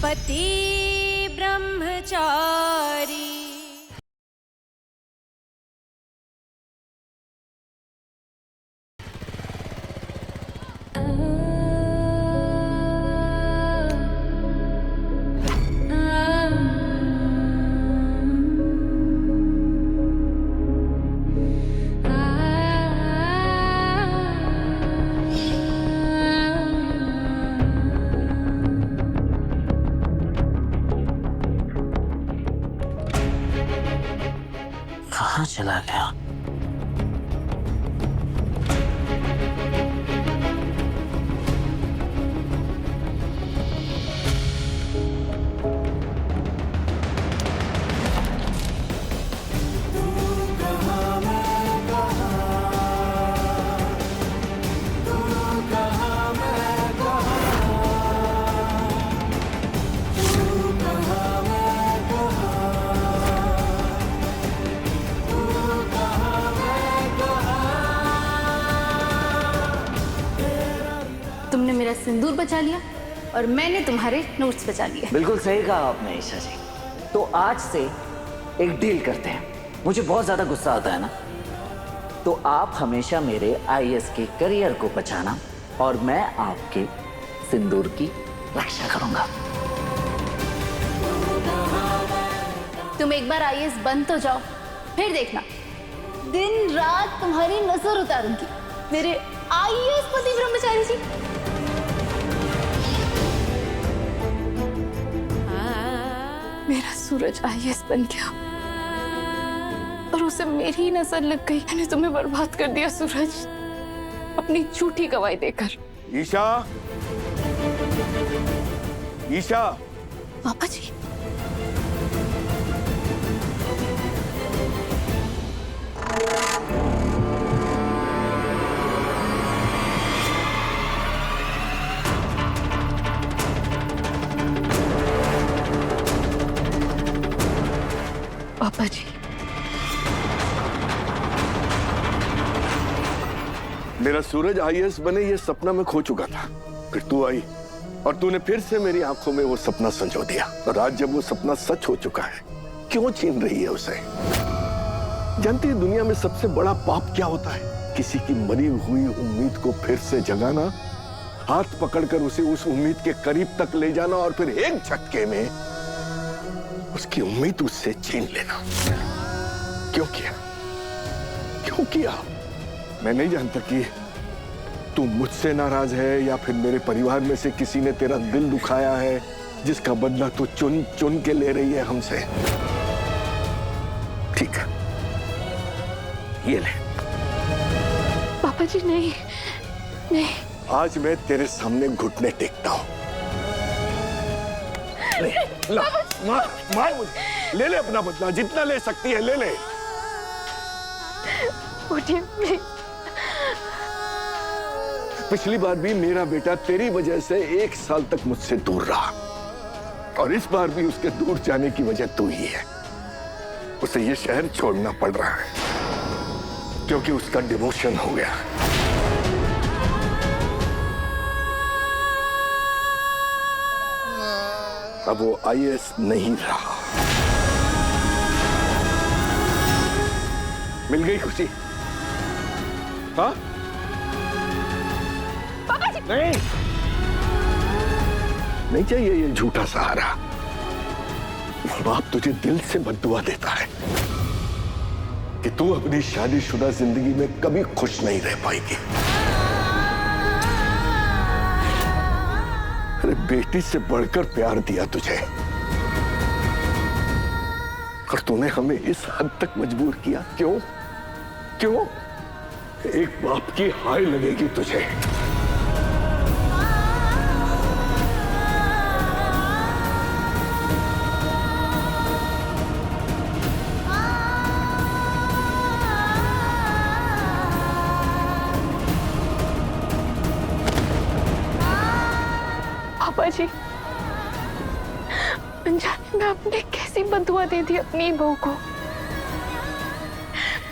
पति ब्रह्मचारी। कहाँ चला गया? तुमने मेरा सिंदूर बचा लिया और मैंने तुम्हारे नोट्स बचा लिए। बिल्कुल सही कहा आपने ईशा जी। तो आज से एक डील करते हैं। मुझे बहुत ज्यादा गुस्सा आता है ना, तो आप हमेशा मेरे आईएएस के करियर को बचाना और मैं आपके सिंदूर की रक्षा करूंगा। तुम एक बार आईएएस बन तो जाओ, फिर देखना दिन रात तुम्हारी नजर उतारूंगी मेरे आईएएस पति ब्रह्मचारी जी। मेरा सूरज आईएएस बन गया और उसे मेरी ही नजर लग गई। मैंने तुम्हें बर्बाद कर दिया सूरज, अपनी झूठी गवाही देकर। ईशा, ईशा। पापा जी, पापा जी, मेरा सूरज आईएएस बने ये सपना मैं खो चुका था। फिर तू आई और तूने फिर से मेरी आंखों में वो सपना संजो दिया। और आज जब वो सपना सच हो चुका है, क्यों छीन रही है उसे? जानती है दुनिया में सबसे बड़ा पाप क्या होता है? किसी की मरी हुई उम्मीद को फिर से जगाना, हाथ पकड़कर उसे उस उम्मीद के करीब तक ले जाना और फिर एक झटके में उसकी उम्मीद उससे छीन लेना। क्यों किया? क्यों किया? मैं नहीं जानता कि तू मुझसे नाराज है या फिर मेरे परिवार में से किसी ने तेरा दिल दुखाया है, जिसका बदला तू चुन चुन के ले रही है हमसे। ठीक है, ये ले। पापा जी नहीं, नहीं। आज मैं तेरे सामने घुटने टेकता हूं। ले, ला, मार मुझे। ले ले अपना बदला, जितना ले सकती है ले ले। उठिए प्लीज। पिछली बार भी मेरा बेटा तेरी वजह से 1 साल तक मुझसे दूर रहा और इस बार भी उसके दूर जाने की वजह तू ही है। उसे ये शहर छोड़ना पड़ रहा है क्योंकि उसका डिवोशन हो गया। अब वो आईएएस नहीं रहा। मिल गई खुशी? हाँ? पापा जी, नहीं, नहीं चाहिए ये झूठा सहारा। बाप तुझे दिल से बद्दुआ देता है कि तू अपनी शादीशुदा जिंदगी में कभी खुश नहीं रह पाएगी। अरे बेटी से बढ़कर प्यार दिया तुझे और तूने हमें इस हद तक मजबूर किया। क्यों? क्यों? एक बाप की हाय लगेगी तुझे। पापा जी, अनजाने में आपने कैसी बदुआ दे दी अपनी बहू को।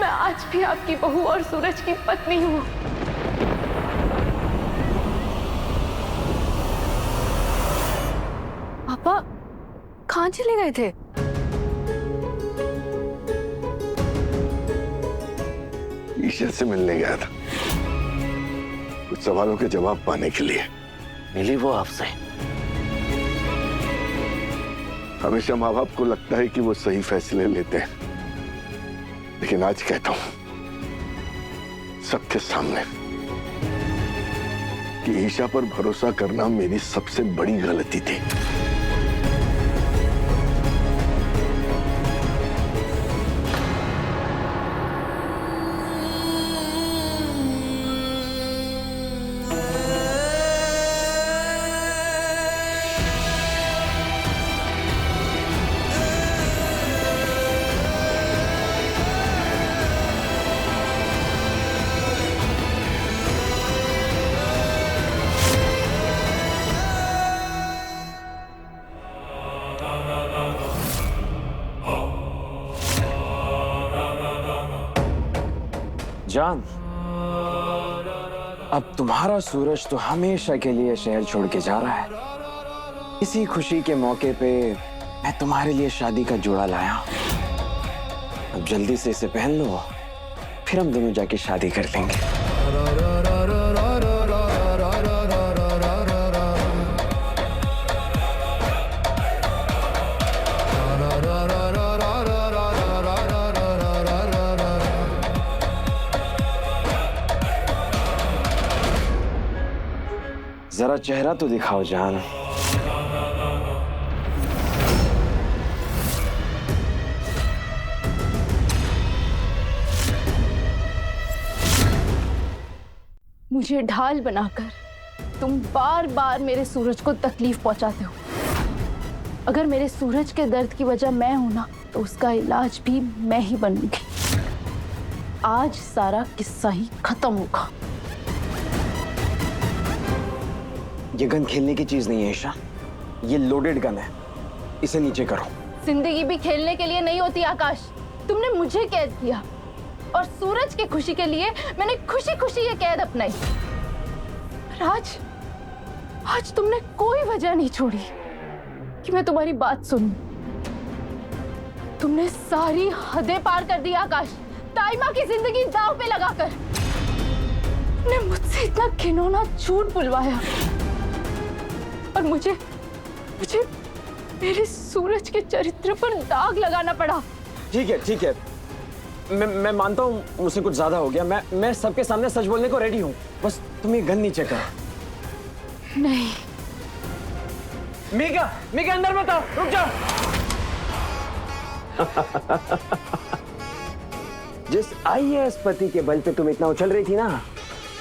मैं आज भी आपकी बहू और सूरज की पत्नी हूँ। पापा पापा कहाँ चले गए थे? ईशा से मिलने गया था, कुछ सवालों के जवाब पाने के लिए। मिली वो आपसे? हमेशा माँ बाप को लगता है कि वो सही फैसले लेते हैं, लेकिन आज कहता हूं सबके सामने कि ईशा पर भरोसा करना मेरी सबसे बड़ी गलती थी। जान, अब तुम्हारा सूरज तो हमेशा के लिए शहर छोड़ के जा रहा है। इसी खुशी के मौके पे मैं तुम्हारे लिए शादी का जोड़ा लाया। अब जल्दी से इसे पहन लो, फिर हम दोनों जाके शादी कर लेंगे। जरा चेहरा तो दिखाओ जान। मुझे ढाल बनाकर तुम बार बार मेरे सूरज को तकलीफ पहुंचाते हो। अगर मेरे सूरज के दर्द की वजह मैं हूं ना, तो उसका इलाज भी मैं ही बनूंगी। आज सारा किस्सा ही खत्म होगा। ये गन खेलने की चीज नहीं है ईशा, ये लोडेड गन है। इसे नीचे करो। जिंदगी भी खेलने के लिए नहीं होती आकाश। तुमने मुझे कैद किया और सूरज की खुशी के लिए मैंने खुशी खुशी ये कैद अपनाई। पर आज तुमने कोई वजह नहीं छोड़ी कि मैं तुम्हारी बात सुनूं। तुमने सारी हदें पार कर दी आकाश, ताइमा की जिंदगी दांव पे लगाकर। तुमने मुझसे इतना घिनौना झूठ बुलवाया और मुझे मेरे सूरज के चरित्र पर दाग लगाना पड़ा। ठीक है, मैं मानता हूँ मुझसे कुछ ज्यादा हो गया। मैं सबके सामने सच बोलने को रेडी हूँ। बस तुम ये गन नीचे करो। नहीं। मीका अंदर मत आओ, रुक जाओ। जिस आईएएस पति के बल पे तुम इतना उछल रही थी ना,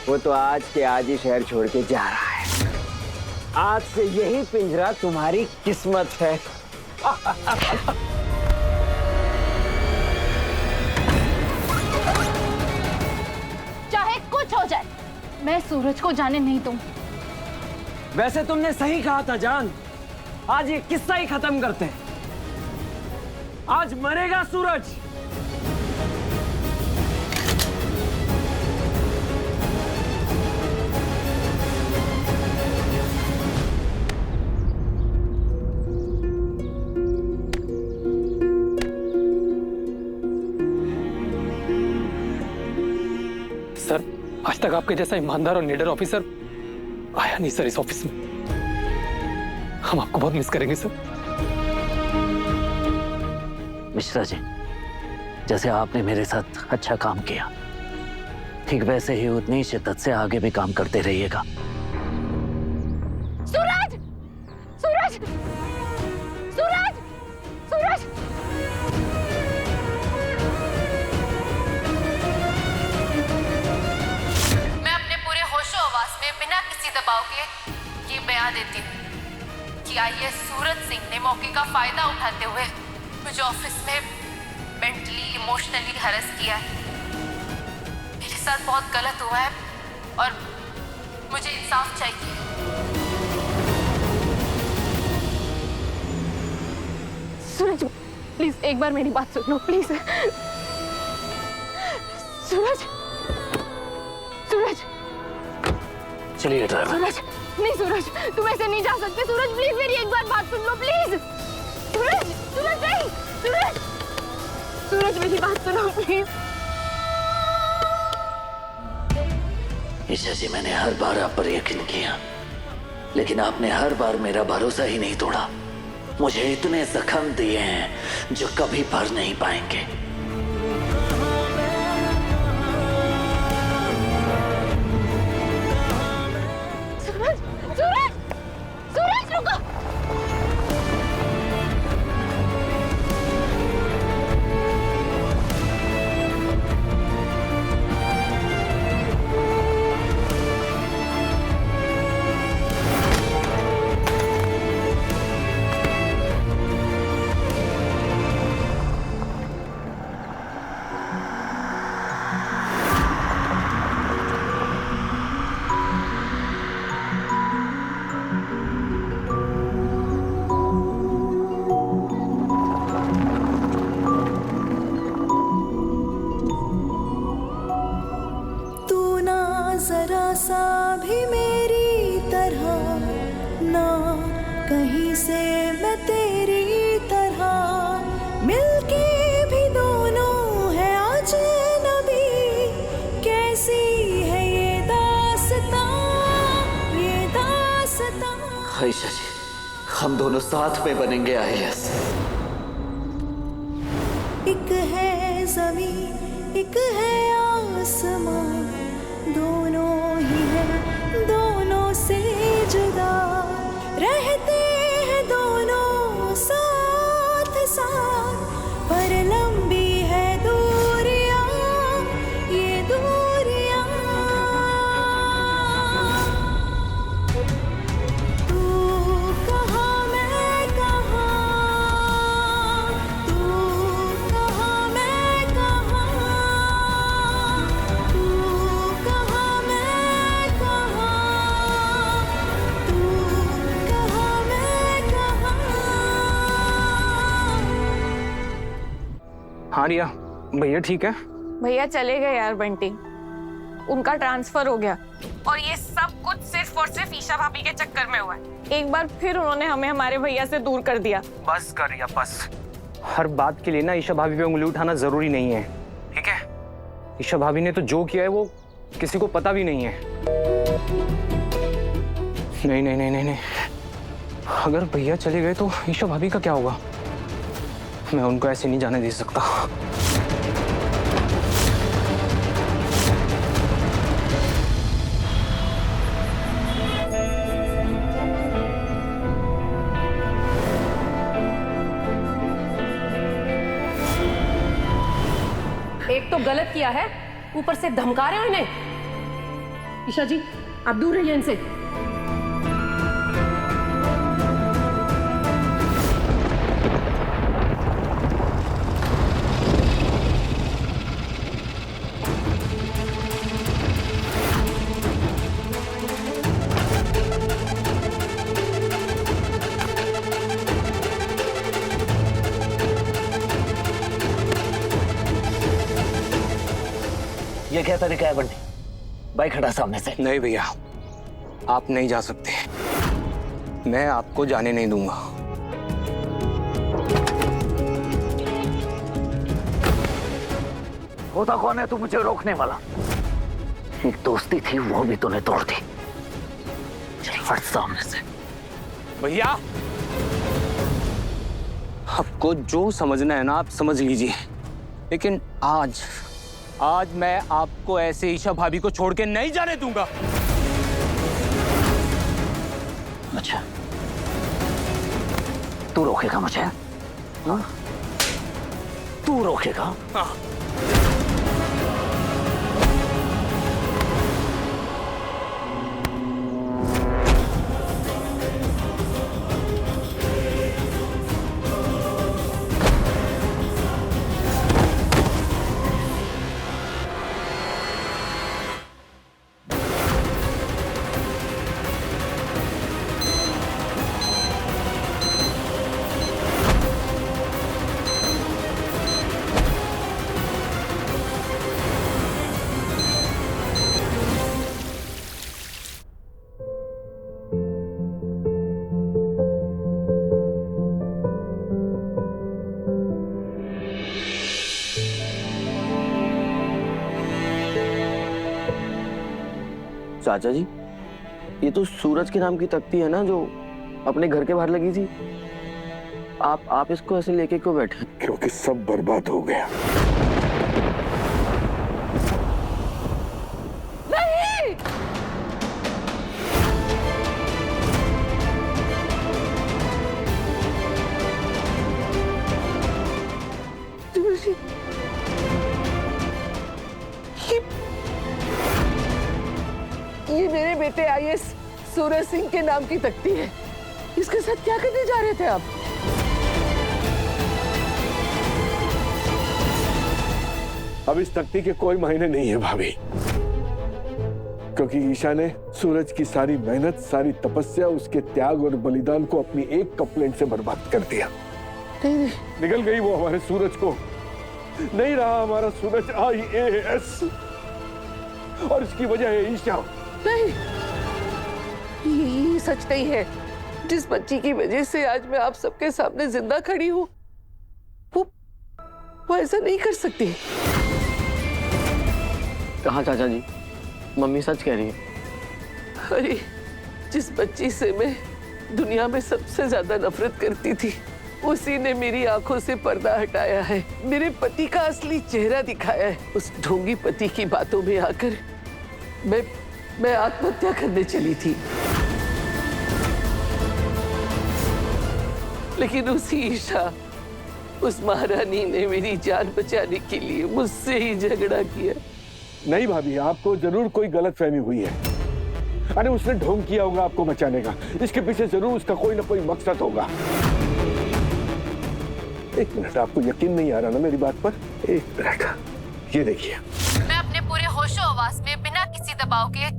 वो तो आज के आज ही शहर छोड़ के जा रहा है। आज से यही पिंजरा तुम्हारी किस्मत है। चाहे कुछ हो जाए, मैं सूरज को जाने नहीं दूंगी। वैसे तुमने सही कहा था जान, आज ये किस्सा ही खत्म करते हैं। आज मरेगा सूरज। सर, आज तक आपके जैसा ईमानदार और निडर ऑफिसर आया नहीं सर इस ऑफिस में। हम आपको बहुत मिस करेंगे सर। मिश्रा जी, जैसे आपने मेरे साथ अच्छा काम किया, ठीक वैसे ही उतनी शिद्दत से आगे भी काम करते रहिएगा। सूरज! सूरज! सूरज! सूरज! मैं अपने पूरे होशो आवाज में बिना किसी दबाव के ये बयान देती हूँ कि आईएएस सूरज सिंह ने मौके का फायदा उठाते हुए मुझे ऑफिस में मेंटली इमोशनली हैरेस किया है। मेरे साथ बहुत गलत हुआ है और मुझे इंसाफ चाहिए। सूरज, प्लीज एक बार मेरी बात सुन लो, प्लीज। सूरज! सूरज! चलिए ड्राइवर। सूरज! नहीं सूरज, तुम ऐसे नहीं जा सकते। सूरज प्लीज मेरी एक बार बात सुन लो, प्लीज। मेरी बात सुनो प्लीज। ईशा जी, मैंने हर बार आप पर यकीन किया, लेकिन आपने हर बार मेरा भरोसा ही नहीं तोड़ा। मुझे इतने जख्म दिए हैं जो कभी भर नहीं पाएंगे। सूरज, सूरज, सूरज रुको। जरा सा भी मेरी तरह ना, कहीं से मैं तेरी तरह, मिलके भी दोनों है अजनबी। कैसी है ये दास्तां, ये दास्तां। आयशा जी, हम दोनों साथ में बनेंगे IAS। एक है ज़मीन, एक है आसमां, दोनों ही है दोनों से जुदा, रहते हैं दोनों साथ साथ, पर लंबी है दूरियां, ये दूरियां। तू कहाँ मैं कहाँ, तू कहाँ मैं कहाँ, तू कहाँ मैं कहाँ, तू कहाँ मैं कहाँ। हाँ रिया, भैया ठीक है? भैया चले गए यार बंटी, उनका ट्रांसफर हो गया और ये सब कुछ सिर्फ और सिर्फ ईशा भाभी के चक्कर में हुआ है। एक बार फिर उन्होंने हमें हमारे भैया से दूर कर दिया। बस कर रिया, बस। हर बात के लिए ना ईशा भाभी पे उंगली उठाना जरूरी नहीं है, ठीक है? ईशा भाभी ने तो जो किया है वो किसी को पता भी नहीं है। नहीं नहीं नहीं नहीं नहीं, अगर भैया चले गए तो ईशा भाभी का क्या होगा? मैं उनको ऐसे नहीं जाने दे सकता। एक तो गलत किया है, ऊपर से धमका रहे हो इन्हें। ईशा जी, आप दूर रहिए इनसे। ये क्या तरीका है बंटी? बाइक हटा सामने से। नहीं भैया, आप नहीं जा सकते, मैं आपको जाने नहीं दूंगा। होता कौन है तू मुझे रोकने वाला? एक दोस्ती थी वो भी तूने तोड़ दी। चल फट सामने से। भैया, आपको जो समझना है ना आप समझ लीजिए, लेकिन आज मैं आपको ऐसे ईशा भाभी को छोड़ के नहीं जाने दूंगा। अच्छा, तू रोकेगा मुझे? हाँ? तू रोकेगा? हाँ। चाचा जी, ये तो सूरज के नाम की तख्ती है ना जो अपने घर के बाहर लगी थी। आप इसको ऐसे लेके क्यों बैठे? क्योंकि सब बर्बाद हो गया। ये मेरे बेटे आईएएस सूरज सिंह के नाम की तख्ती है। इसके साथ क्या करने जा रहे थे आप? अब इस तख्ती के कोई मायने नहीं है भाभी, क्योंकि ईशा ने सूरज की सारी मेहनत, सारी तपस्या, उसके त्याग और बलिदान को अपनी एक कंप्लेंट से बर्बाद कर दिया। नहीं, निकल गई वो हमारे सूरज को। नहीं रहा हमारा सूरज आईएएस, और इसकी वजह है ईशा। नहीं, ये सच नहीं है। जिस बच्ची की वजह से आज मैं आप सबके सामने जिंदा खड़ी हूँ, वो ऐसा नहीं कर सकती। कहाँ चाचा जी, मम्मी सच कह रही है। अरे, जिस बच्ची से मैं दुनिया में सबसे ज्यादा नफरत करती थी, उसी ने मेरी आंखों से पर्दा हटाया है, मेरे पति का असली चेहरा दिखाया है। उस ढोंगी पति की बातों में आकर मैं आत्महत्या करने चली थी, लेकिन उसी ईशा, उस महारानी ने मेरी जान बचाने के लिए मुझसे ही झगड़ा किया। नहीं भाभी, आपको जरूर कोई गलतफहमी हुई है। अरे उसने ढोंग किया होगा आपको बचाने का। इसके पीछे जरूर उसका कोई ना कोई मकसद होगा। एक मिनट, आपको यकीन नहीं आ रहा ना मेरी बात पर? एक मिनट, ये देखिए। मैं अपने पूरे होशो हवास में बिना किसी दबाव के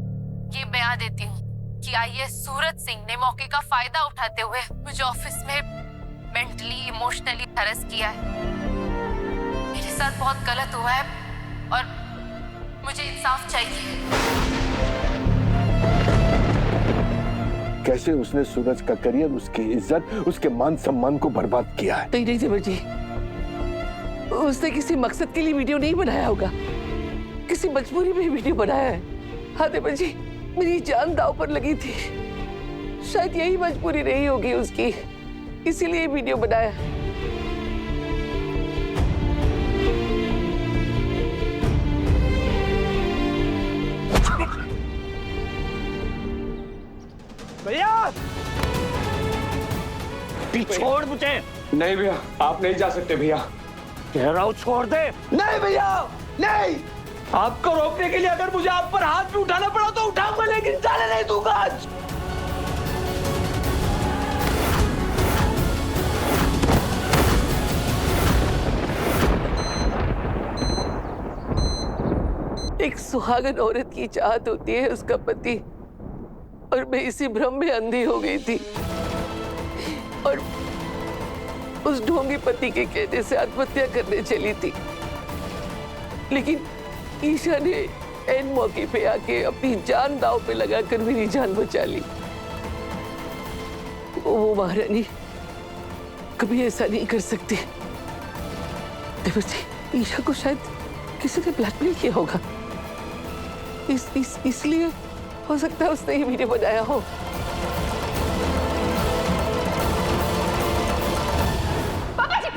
ये बयान देती हूँ कि आईएएस सूरज सिंह ने मौके का फायदा उठाते हुए मुझे ऑफिस में मेंटली, इमोशनली हैरेस किया है। मेरे साथ बहुत गलत हुआ है और मुझे इंसाफ चाहिए। कैसे उसने सूरज का करियर, उसकी इज्जत, उसके मान सम्मान को बर्बाद किया है। नहीं देवर जी, उसने किसी मकसद के लिए वीडियो नहीं बनाया होगा, किसी मजबूरी में वीडियो बनाया है। हाँ देवर जी, मेरी जान दांव पर लगी थी, शायद यही मजबूरी रही होगी उसकी, इसीलिए वीडियो बनाया। भैया छोड़ मुझे। नहीं भैया, आप नहीं जा सकते भैया। कह रहा हूँ छोड़ दे। नहीं भैया, नहीं। आपको रोकने के लिए अगर मुझे आप पर हाथ भी उठाना पड़ा तो उठाऊंगा, लेकिन जाने नहीं दूंगा आज। एक सुहागन औरत की चाहत होती है उसका पति, और मैं इसी भ्रम में अंधी हो गई थी और उस ढोंगी पति के कहने से आत्महत्या करने चली थी। लेकिन ईशा ने ऐन मौके पे आके अपनी जान दांव पे लगाकर मेरी जान बचा ली। वो महारानी कभी ऐसा नहीं कर सकती। देवर जी, ईशा को शायद किसी ने ब्लैकमेल किया होगा, इसलिए हो सकता है उसने ये वीडियो बनाया हो।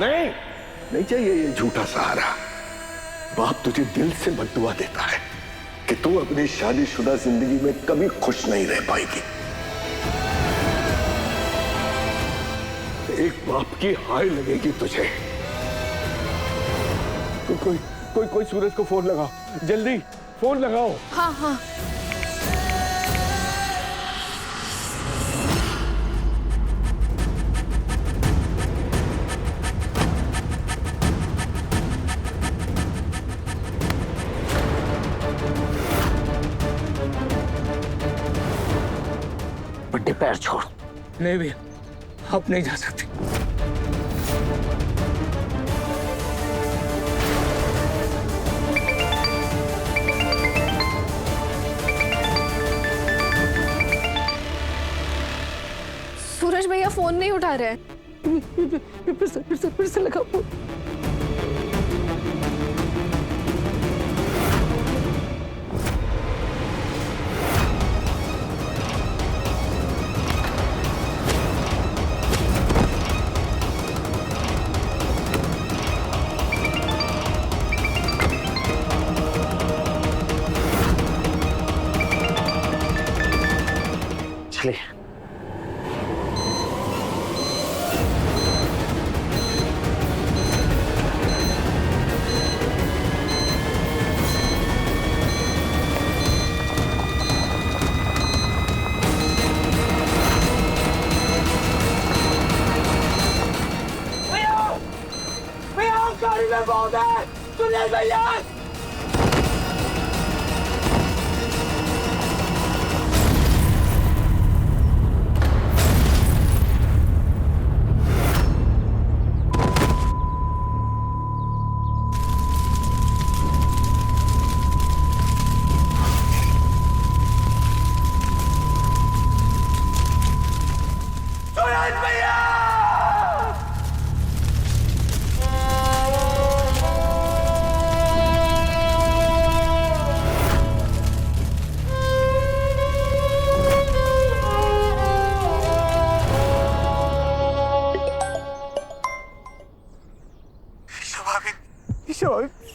नहीं, नहीं चाहिए ये झूठा सहारा। बाप तुझे दिल से बद्दुआ देता है कि तू अपनी शादीशुदा जिंदगी में कभी खुश नहीं रह पाएगी। एक बाप की हाय लगेगी तुझे। कोई सूरज को फोन लगाओ, जल्दी फोन लगाओ। हाँ हाँ। बड्डे पैर छोड़। नहीं भैया, आप नहीं जा सकते। सूरज भैया फोन नहीं उठा रहे हैं। फिर से लगाओ। में मौत है। सुनील भैया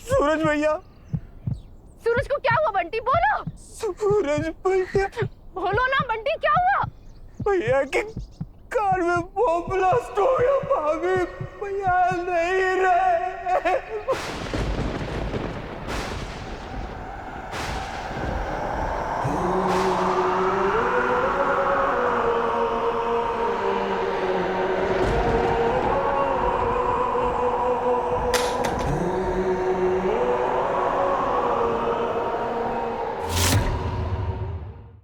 सूरज भैया, सूरज को क्या हुआ बंटी? बोलो। सूरज भैया, बोलो ना बंटी, क्या हुआ? भैया की कार में बम ब्लास्ट हो गया भाभी, भैया नहीं रहे।